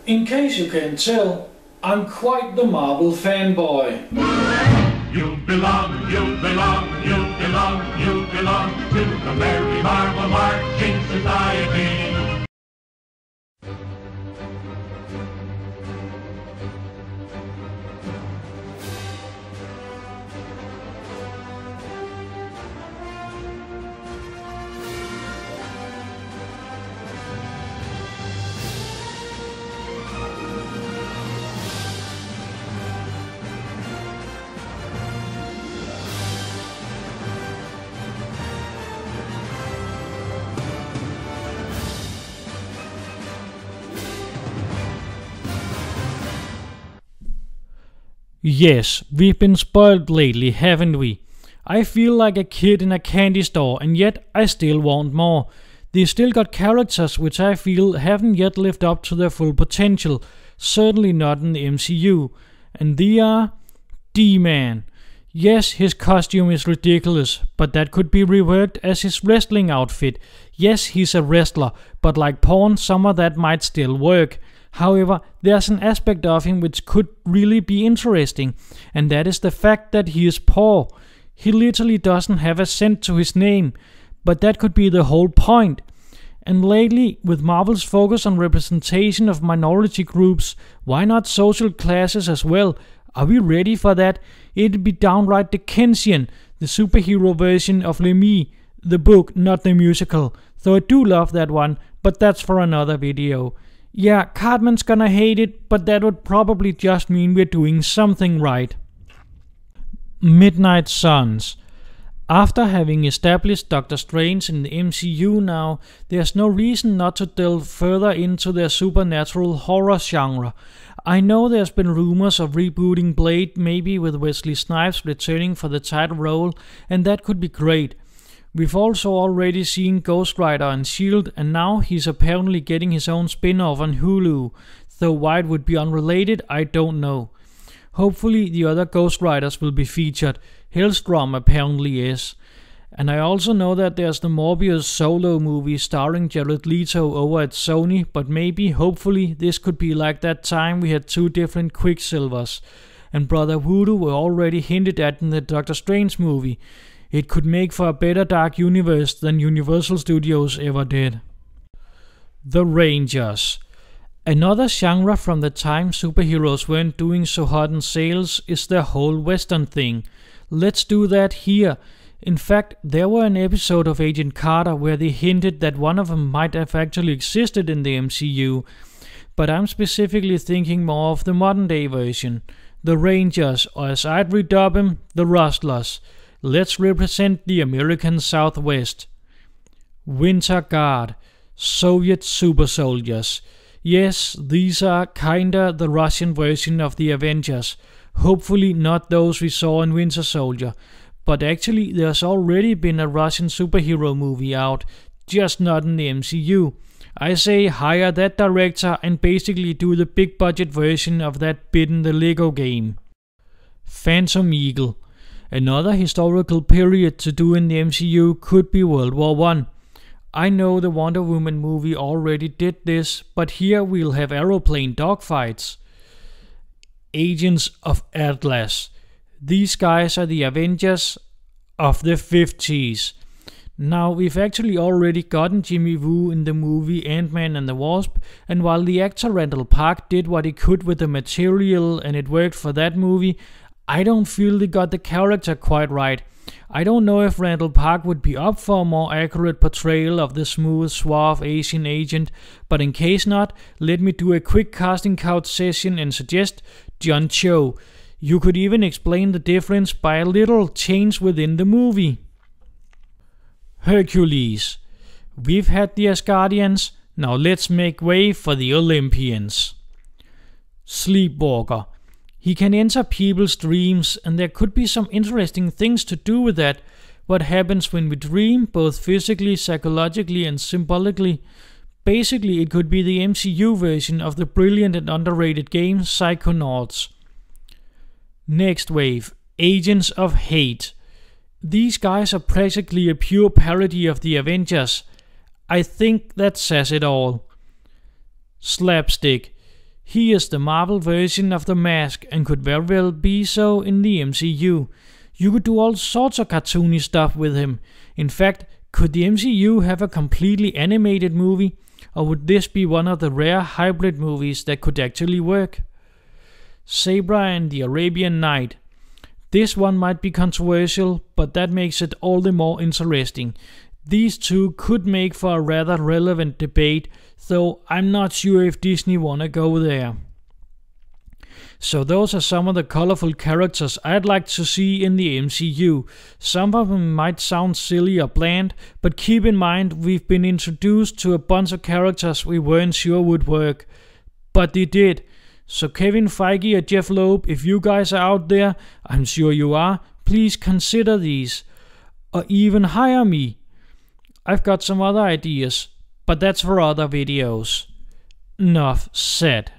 In case you can't tell, I'm quite the Marvel fanboy. You belong to the Merry Marvel Marching Society. Yes, we've been spoiled lately, haven't we? I feel like a kid in a candy store, and yet I still want more. They've still got characters which I feel haven't yet lived up to their full potential, certainly not in the MCU. And they are D-Man. Yes, his costume is ridiculous, but that could be reworked as his wrestling outfit. Yes, he's a wrestler, but like porn, some of that might still work. However, there's an aspect of him which could really be interesting, and that is the fact that he is poor. He literally doesn't have a cent to his name, but that could be the whole point. And lately, with Marvel's focus on representation of minority groups, why not social classes as well? Are we ready for that? It'd be downright Dickensian, the superhero version of Lemmy, the book, not the musical. Though I do love that one, but that's for another video. Yeah, Cartman's gonna hate it, but that would probably just mean we're doing something right. Midnight Suns. After having established Doctor Strange in the MCU now, there's no reason not to delve further into their supernatural horror genre. I know there's been rumors of rebooting Blade, maybe with Wesley Snipes returning for the title role, and that could be great. We've also already seen Ghost Rider on S.H.I.E.L.D. and now he's apparently getting his own spin-off on Hulu, though why it would be unrelated, I don't know. Hopefully the other Ghost Riders will be featured. Hellstrom apparently is. And I also know that there's the Morbius solo movie starring Jared Leto over at Sony, but maybe, hopefully, this could be like that time we had two different Quicksilvers. And Brother Voodoo were already hinted at in the Doctor Strange movie. It could make for a better dark universe than Universal Studios ever did. The Rangers. Another genre from the time superheroes weren't doing so hot in sales is the whole Western thing. Let's do that here. In fact, there were an episode of Agent Carter where they hinted that one of them might have actually existed in the MCU. But I'm specifically thinking more of the modern day version. The Rangers, or as I'd redub them, the Rustlers. Let's represent the American Southwest. Winter Guard. Soviet super soldiers. Yes, these are kinda the Russian version of the Avengers. Hopefully not those we saw in Winter Soldier. But actually there's already been a Russian superhero movie out, just not in the MCU. I say hire that director and basically do the big budget version of that bit in the Lego game. Phantom Eagle. Another historical period to do in the MCU could be World War I. I know the Wonder Woman movie already did this, but here we'll have aeroplane dogfights. Agents of Atlas. These guys are the Avengers of the 50s. Now, we've actually already gotten Jimmy Woo in the movie Ant-Man and the Wasp, and while the actor Randall Park did what he could with the material and it worked for that movie, I don't feel they got the character quite right. I don't know if Randall Park would be up for a more accurate portrayal of the smooth, suave Asian agent, but in case not, let me do a quick casting couch session and suggest John Cho. You could even explain the difference by a little change within the movie. Hercules. We've had the Asgardians, now let's make way for the Olympians. Sleepwalker. He can enter people's dreams, and there could be some interesting things to do with that. What happens when we dream, both physically, psychologically, and symbolically. Basically, it could be the MCU version of the brilliant and underrated game Psychonauts. Next wave, Agents of Hate. These guys are practically a pure parody of the Avengers. I think that says it all. Slapstick. He is the Marvel version of the Mask and could very well be so in the MCU. You could do all sorts of cartoony stuff with him. In fact, could the MCU have a completely animated movie? Or would this be one of the rare hybrid movies that could actually work? Sabra and the Arabian Night. This one might be controversial, but that makes it all the more interesting. These two could make for a rather relevant debate, though I'm not sure if Disney wanna go there. So those are some of the colorful characters I'd like to see in the MCU. Some of them might sound silly or bland, but keep in mind we've been introduced to a bunch of characters we weren't sure would work. But they did. So Kevin Feige or Jeff Loeb, if you guys are out there, I'm sure you are, please consider these. Or even hire me. I've got some other ideas, but that's for other videos. Enough said.